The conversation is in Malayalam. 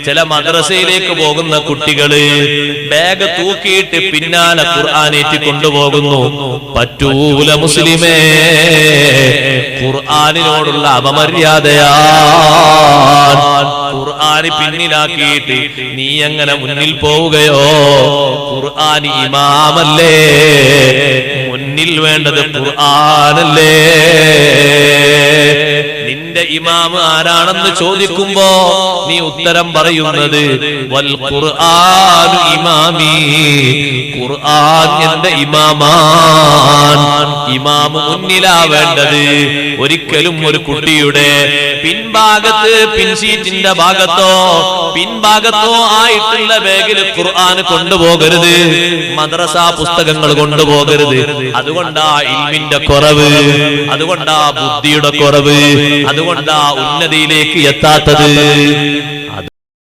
ചില മദ്രസയിലേക്ക് പോകുന്ന കുട്ടികള് ബാഗ് തൂക്കിയിട്ട് പിന്നാലെ ഖുർആനേറ്റി കൊണ്ടുപോകുന്നു. പറ്റൂല മുസ്ലിമേ, ഖുർആനിനോടുള്ള അപമര്യാദയാണ്. ഖുർആന് പിന്നിലാക്കിയിട്ട് നീ എങ്ങനെ മുന്നിൽ പോവുകയോ? ഖുർആൻ ഇമാമല്ലേ, മുന്നിൽ വേണ്ടത് ഖുർആനല്ലേ. നിന്റെ ഇമാം ആരാണെന്ന് ചോദിക്കുമ്പോ നീ ഉത്തരം പറയുന്നത് വൽ ഖുർആനു ഇമാമി, ഖുർആൻ എന്റെ ഇമാമാണ്. ഇമാം മുന്നിലാവേണ്ടത്. ഒരിക്കലും ഒരു കുട്ടിയുടെ പിൻഭാഗത്ത്, പിൻസീറ്റിന്റെ ഭാഗത്തോ പിൻഭാഗത്തോ ആയിട്ടുള്ള ബാഗിൽ ഖുർആൻ കൊണ്ടുപോകരുത്, മദ്രസ പുസ്തകങ്ങൾ കൊണ്ടുപോകരുത്. അതുകൊണ്ടാ ഇൽമിന്റെ കുറവ്, അതുകൊണ്ടാ ബുദ്ധിയുടെ കുറവ്, അതുകൊണ്ടാ ഉന്നതിയിലേക്ക് എത്താത്തത്.